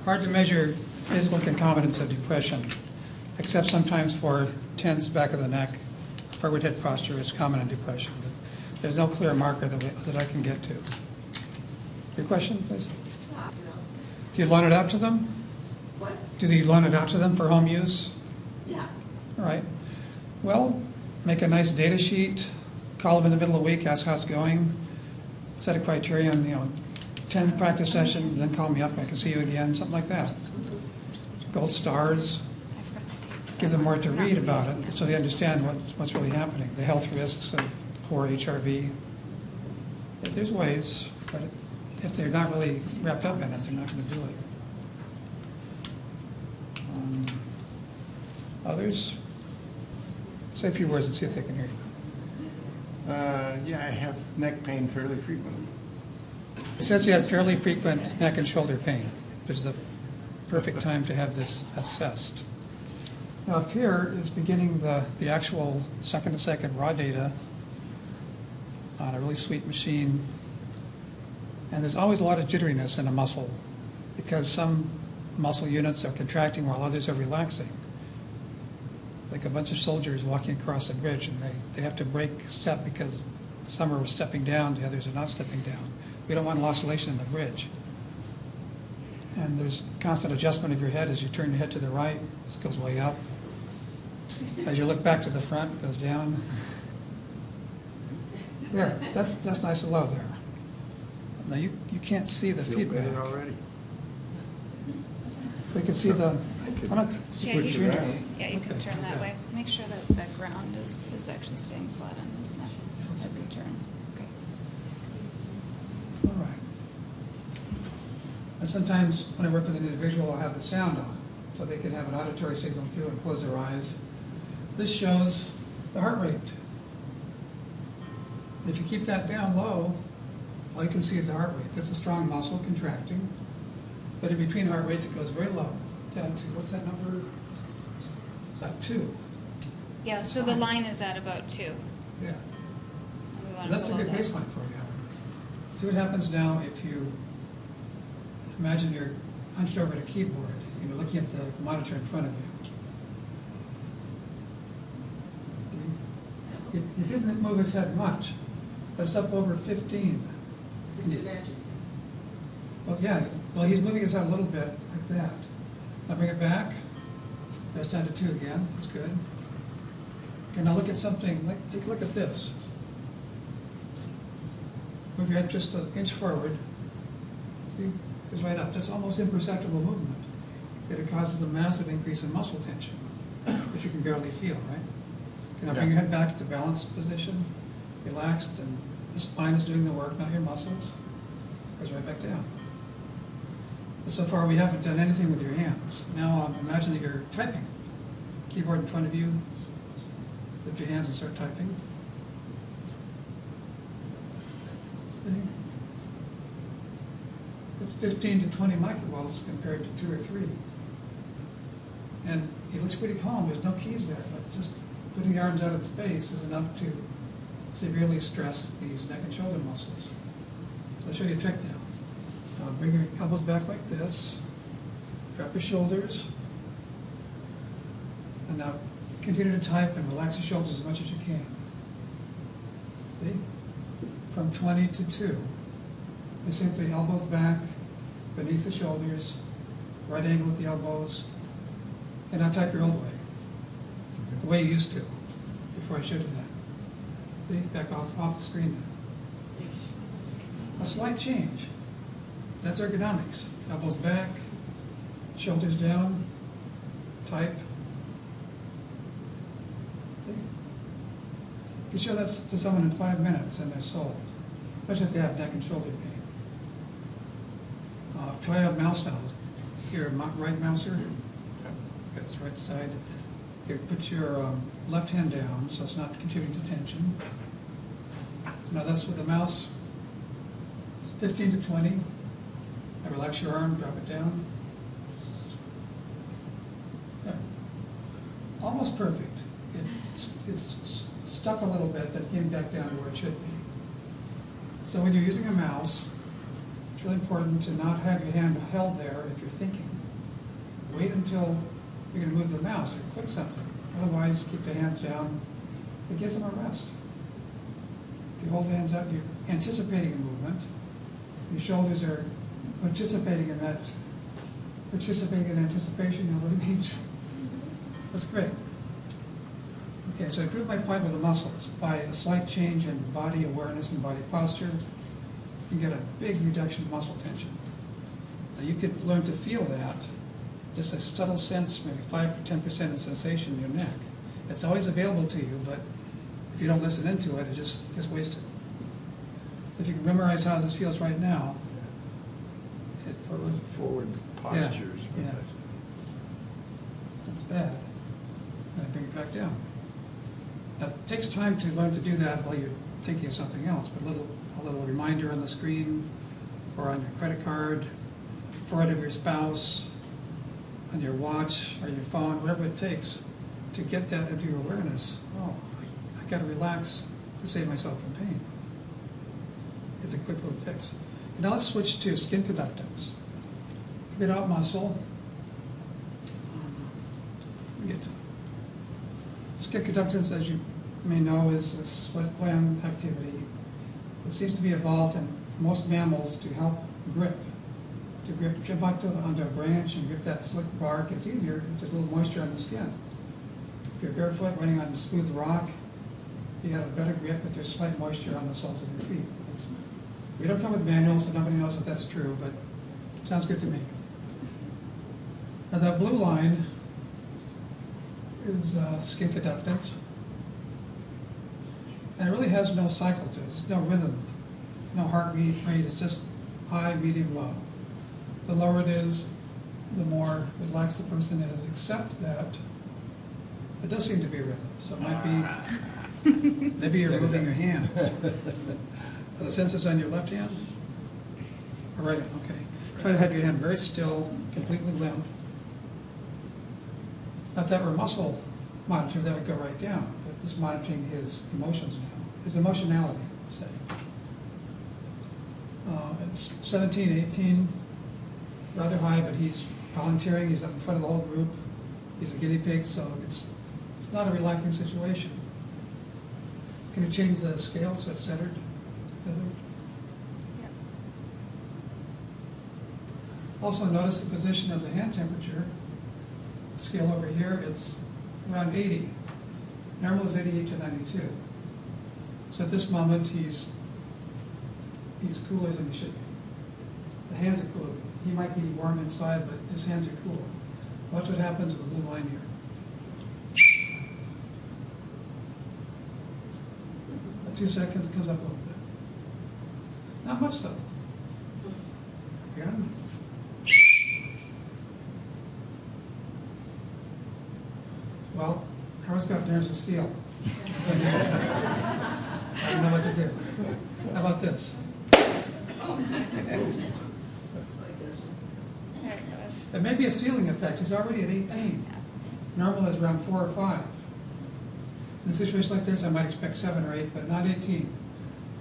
hard to measure physical concomitants of depression, except sometimes for tense back of the neck, forward head posture is common in depression. But there's no clear marker that I can get to. Your question, please? Do you loan it out to them? What? Do you loan it out to them for home use? Yeah. All right. Well, make a nice data sheet, call them in the middle of the week, ask how it's going, set a criterion, 10 practice sessions, and then call me up and I can see you again, something like that. Gold stars, give them more to read about it so they understand what's really happening, the health risks of poor HRV. There's ways, but if they're not really wrapped up in it, they're not going to do it. Others? Say a few words and see if they can hear you. Yeah, I have neck pain fairly frequently. It says he has fairly frequent neck and shoulder pain, which is the perfect time to have this assessed. Now up here is beginning the actual second-to-second raw data on a really sweet machine. And there's always a lot of jitteriness in a muscle because some muscle units are contracting while others are relaxing. Like a bunch of soldiers walking across a bridge and they have to break step because some are stepping down, the others are not stepping down. We don't want an oscillation in the bridge. And there's constant adjustment of your head as you turn your head to the right, this goes way up. As you look back to the front, it goes down. There, that's nice and low there. Now you can't see the Feel feedback. better already. They can see the, why not Yeah, switch you it? can, yeah, you can Okay, turn how's that way. Make sure that the ground is actually staying flat on his neck as he turns. Okay. All right. And sometimes when I work with an individual, I'll have the sound on, so they can have an auditory signal too and close their eyes. This shows the heart rate. And if you keep that down low, all you can see is the heart rate. That's a strong muscle contracting. But in between heart rates, it goes very low, down to, what's that number? About 2. Yeah, so the line is at about 2. Yeah. And we want That's a below good that. baseline for you. See what happens now if you imagine you're hunched over at a keyboard and you're looking at the monitor in front of you. He didn't move his head much, but it's up over 15. Just imagine. Well, yeah, he's moving his head a little bit like that. Now bring it back. Press down to 2 again. That's good. Okay, now look at something. Take a look at this. Move your head just an inch forward. See? Goes right up. That's almost imperceptible movement. Yet it causes a massive increase in muscle tension, which you can barely feel, right? Okay, now bring your head back to balanced position. Relaxed, and the spine is doing the work, not your muscles. Goes right back down. But so far we haven't done anything with your hands. Now imagine that you're typing. Keyboard in front of you. Lift your hands and start typing. See? It's 15 to 20 microvolts compared to 2 or 3. And he looks pretty calm. There's no keys there, but just putting the arms out of space is enough to severely stress these neck and shoulder muscles. So I'll show you a trick now. Bring your elbows back like this. Drop your shoulders. And now continue to type and relax your shoulders as much as you can. See? From 20 to 2. You simply elbows back, beneath the shoulders, right angle at the elbows. And now type your old way. The way you used to, before I showed you that. See? Back off the screen now. A slight change. That's ergonomics. Elbows back, shoulders down, type. You can show that to someone in 5 minutes and they're sold, especially if they have neck and shoulder pain. Try a mouse now. Here, right mouser. That's right side. Here, put your left hand down so it's not contributing to tension. Now that's with the mouse. It's 15 to 20. Now relax your arm, drop it down. There. Almost perfect. It's stuck a little bit, then it came back down to where it should be. So when you're using a mouse, it's really important to not have your hand held there if you're thinking. wait until you're going to move the mouse or click something. Otherwise, keep the hands down. It gives them a rest. If you hold the hands up, you're anticipating a movement. Your shoulders are participating in that, participating in anticipation, you know what I mean? That's great. Okay, so I improve my point with the muscles. By a slight change in body awareness and body posture, you get a big reduction of muscle tension. Now you could learn to feel that, just a subtle sense, maybe 5 to 10% of sensation in your neck. It's always available to you, but if you don't listen into it, it just gets wasted. So if you can memorize how this feels right now, hit forward. Forward postures. Yeah. That's bad. And bring it back down. Now, it takes time to learn to do that while you're thinking of something else, but a little reminder on the screen or on your credit card, forward of your spouse, on your watch or your phone, whatever it takes to get that into your awareness. Oh, I got to relax to save myself from pain. It's a quick little fix. Now let's switch to skin conductance. Get out muscle. Get to skin conductance, as you may know, is a sweat gland activity. It seems to be evolved in most mammals to help grip. To grip, jump onto a branch and grip that slick bark is easier if there's a little moisture on the skin. If you're barefoot running on smooth rock, you have a better grip if there's slight moisture on the soles of your feet. We don't come with manuals, so nobody knows if that's true, but it sounds good to me. Now that blue line is skin conductance. And it really has no cycle to it. There's no rhythm, no heart rate. It's just high, medium, low. The lower it is, the more relaxed the person is, except that it does seem to be a rhythm. So it might be, maybe you're moving your hand. Are the sensors on your left hand? Or right hand? Okay. Try to have your hand very still, completely limp. Now, if that were a muscle monitor, that would go right down. But it's monitoring his emotions now, his emotionality, let's say. It's 17, 18, rather high, but he's volunteering. He's up in front of the whole group. He's a guinea pig, so it's not a relaxing situation. Can you change the scale so it's centered? Heather? Yep. Also notice the position of the hand temperature. Scale over here, it's around 80. Normal is 88 to 92. So at this moment, he's cooler than he should be. The hands are cooler. He might be warm inside, but his hands are cooler. Watch what happens with the blue line here. At 2 seconds, it comes up a little bit. Not much so. Yeah. Well, Howard's got nerves of steel. I don't know what to do. How about this? There it goes. There may be a ceiling effect. He's already at 18. Normal is around 4 or 5. In a situation like this, I might expect 7 or 8, but not 18.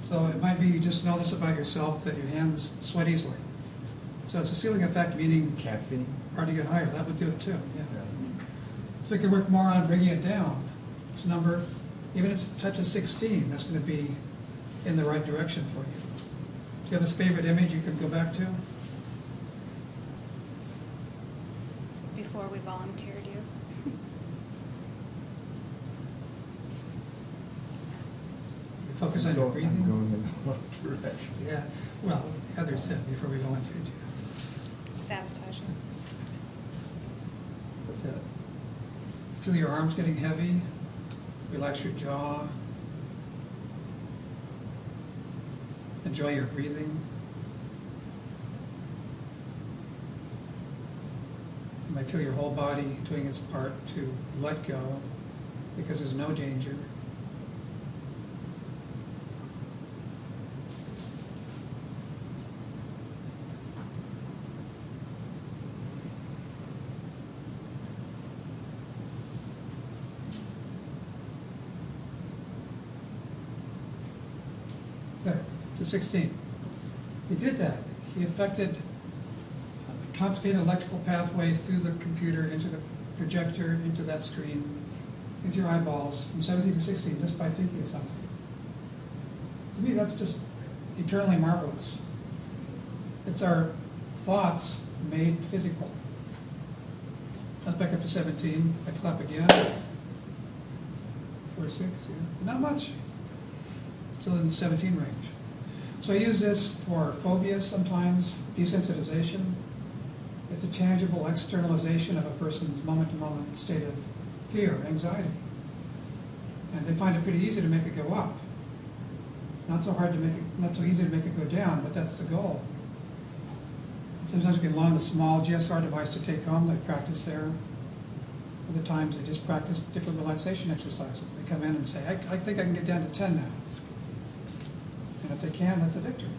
So it might be you just know this about yourself, that your hands sweat easily. So it's a ceiling effect, meaning Caffeine? hard to get higher. That would do it too, yeah. So we can work more on bringing it down. This number, even if it touches 16, that's going to be in the right direction for you. Do you have a favorite image you can go back to? Before we volunteered you. Focus on your breathing. I'm going in the wrong direction. Yeah, well, Heather said before we volunteered you. Sabotaging. That's it. Feel your arms getting heavy. Relax your jaw. Enjoy your breathing. You might feel your whole body doing its part to let go because there's no danger. There, to 16. He did that. He affected complicated electrical pathway through the computer, into the projector, into that screen, into your eyeballs from 17 to 16 just by thinking of something. To me, that's just eternally marvelous. It's our thoughts made physical. Let's back up to 17. I clap again. 46, yeah. Not much. Still in the 17 range. So I use this for phobias sometimes, desensitization. It's a tangible externalization of a person's moment-to-moment state of fear, anxiety. And they find it pretty easy to make it go up. Not so hard to make it, not so easy to make it go down, but that's the goal. Sometimes we can loan a small GSR device to take home. They practice there. Other times they just practice different relaxation exercises. They come in and say, I think I can get down to 10 now. And if they can, that's a victory.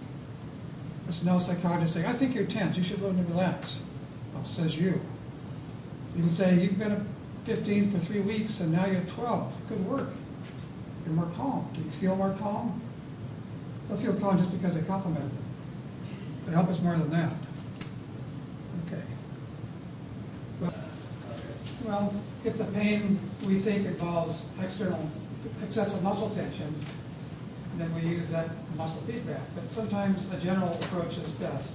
There's no psychologist saying, I think you're tense. You should learn to relax. Well, says you. You can say, you've been at 15 for 3 weeks and now you're 12. Good work. You're more calm. Do you feel more calm? They'll feel calm just because they complimented them. But help us more than that. Okay. Well, if the pain we think involves external excessive muscle tension, then we use that muscle feedback. But sometimes a general approach is best.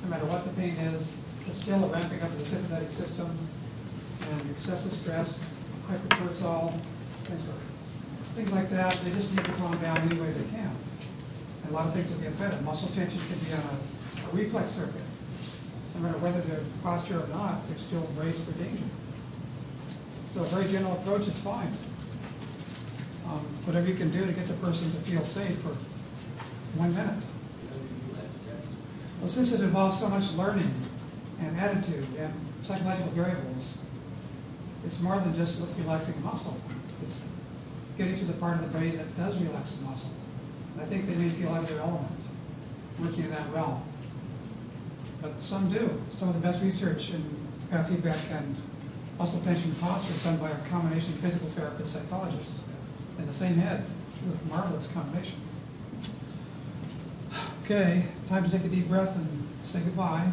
No matter what the pain is, it's still a ramping up of the sympathetic system and excessive stress, hypercortisol, things like that. They just need to calm down any way they can. And a lot of things will get better. Muscle tension can be on a reflex circuit. No matter whether they're posture or not, they're still braced for danger. So a very general approach is fine. Whatever you can do to get the person to feel safe for 1 minute. Well, since it involves so much learning and attitude and psychological variables, it's more than just relaxing a muscle. It's getting to the part of the brain that does relax the muscle. And I think they may feel out of their element working in that realm. But some do. Some of the best research in feedback and muscle tension posture is done by a combination of physical therapist, psychologists in the same head. It's a marvelous combination. Okay, time to take a deep breath and say goodbye.